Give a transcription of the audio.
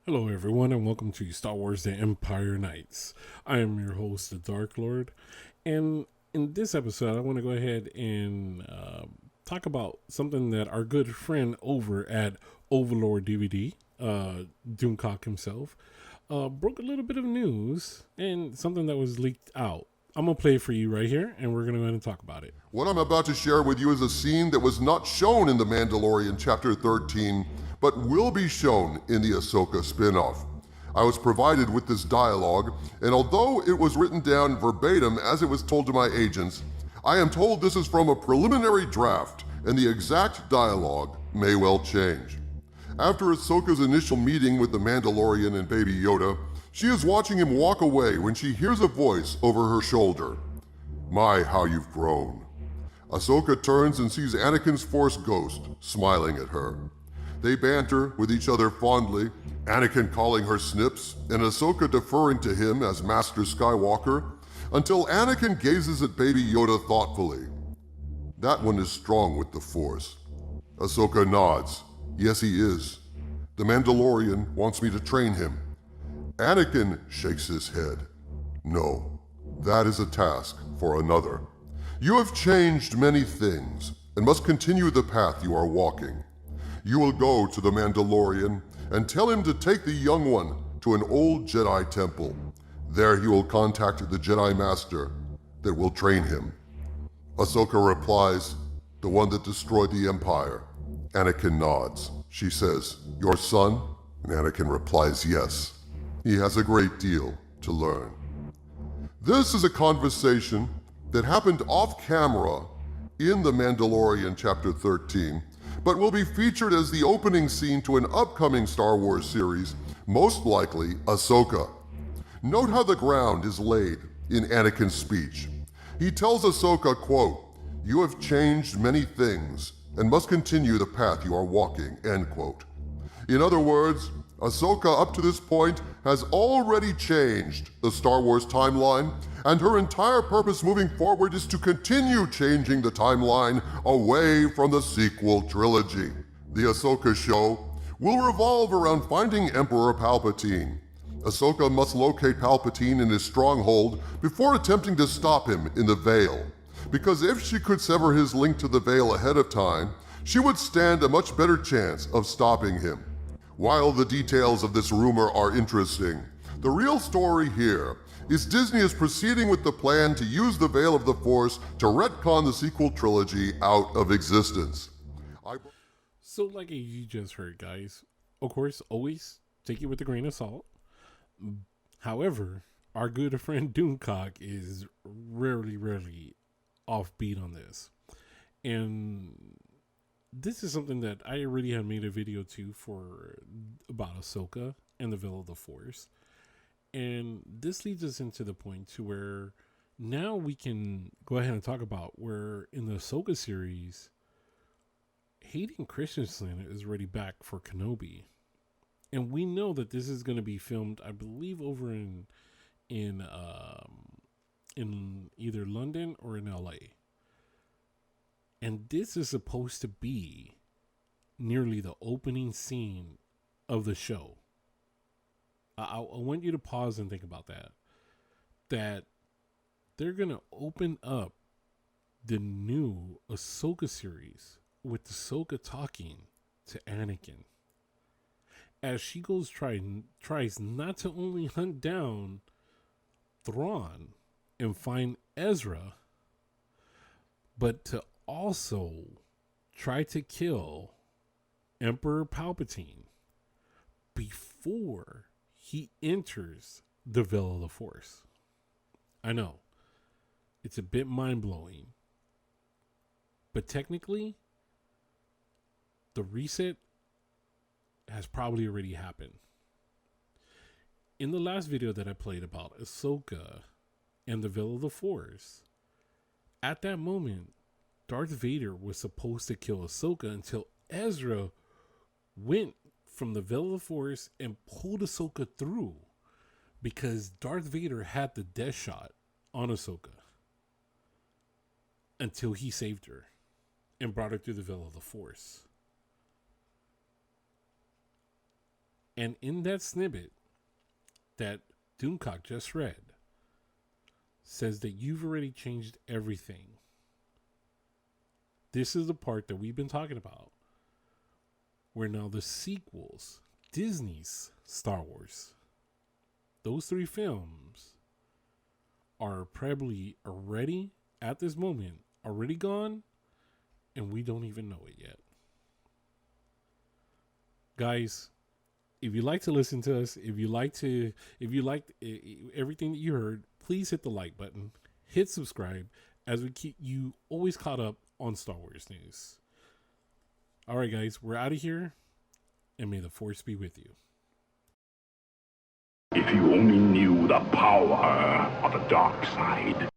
Hello, everyone, and welcome to Star Wars The Empire Knights. I am your host, the Dark Lord, and in this episode, I want to go ahead and talk about something that our good friend over at Overlord DVD, Doomcock himself, broke a little bit of news and something that was leaked out. I'm going to play it for you right here, and we're going to go ahead and talk about it. What I'm about to share with you is a scene that was not shown in The Mandalorian Chapter 13, but will be shown in the Ahsoka spin-off. I was provided with this dialogue, and although it was written down verbatim as it was told to my agents, I am told this is from a preliminary draft, and the exact dialogue may well change. After Ahsoka's initial meeting with the Mandalorian and Baby Yoda, she is watching him walk away when she hears a voice over her shoulder. "My, how you've grown." Ahsoka turns and sees Anakin's Force ghost smiling at her. They banter with each other fondly, Anakin calling her Snipes, and Ahsoka deferring to him as Master Skywalker, until Anakin gazes at Baby Yoda thoughtfully. "That one is strong with the Force." Ahsoka nods. "Yes, he is. The Mandalorian wants me to train him." Anakin shakes his head. "No, that is a task for another. You have changed many things and must continue the path you are walking. You will go to the Mandalorian and tell him to take the young one to an old Jedi temple. There he will contact the Jedi Master that will train him." Ahsoka replies, "The one that destroyed the Empire." Anakin nods. She says, "Your son?" And Anakin replies, "Yes. He has a great deal to learn." This is a conversation that happened off camera in The Mandalorian Chapter 13, but will be featured as the opening scene to an upcoming Star Wars series, most likely Ahsoka. Note how the ground is laid in Anakin's speech. He tells Ahsoka, quote, "You have changed many things and must continue the path you are walking," end quote. In other words, Ahsoka up to this point has already changed the Star Wars timeline, and her entire purpose moving forward is to continue changing the timeline away from the sequel trilogy. The Ahsoka show will revolve around finding Emperor Palpatine. Ahsoka must locate Palpatine in his stronghold before attempting to stop him in the VIEL, because if she could sever his link to the VIEL ahead of time, she would stand a much better chance of stopping him. While the details of this rumor are interesting, the real story here is Disney is proceeding with the plan to use the Veil of the Force to retcon the sequel trilogy out of existence. So, like you just heard, guys, of course, always take it with a grain of salt. However, our good friend Doomcock is rarely offbeat on this. And this is something that I already had made a video to for about Ahsoka and the Veil of the Force. And this leads us into the point to where now we can go ahead and talk about where in the Ahsoka series, Hayden Christensen is already back for Kenobi. And we know that this is going to be filmed, I believe, over in either London or in LA. And this is supposed to be nearly the opening scene of the show. I want you to pause and think about that. That they're going to open up the new Ahsoka series with Ahsoka talking to Anakin. As she tries not to only hunt down Thrawn and find Ezra, but to also try to kill Emperor Palpatine before he enters the Veil of the Force. I know, it's a bit mind-blowing, but technically, the reset has probably already happened. In the last video that I played about Ahsoka and the Veil of the Force, at that moment, Darth Vader was supposed to kill Ahsoka until Ezra went from the Veil of the Force and pulled Ahsoka through, because Darth Vader had the death shot on Ahsoka until he saved her and brought her through the Veil of the Force. And in that snippet that Doomcock just read, says that you've already changed everything. This is the part that we've been talking about, where now the sequels, Disney's Star Wars, those 3 films are probably already, at this moment, already gone, and we don't even know it yet. Guys, if you like to listen to us, if you liked everything that you heard, please hit the like button, hit subscribe, as we keep you always caught up on Star Wars news. All right, guys, we're out of here, and may the Force be with you. If you only knew the power of the dark side.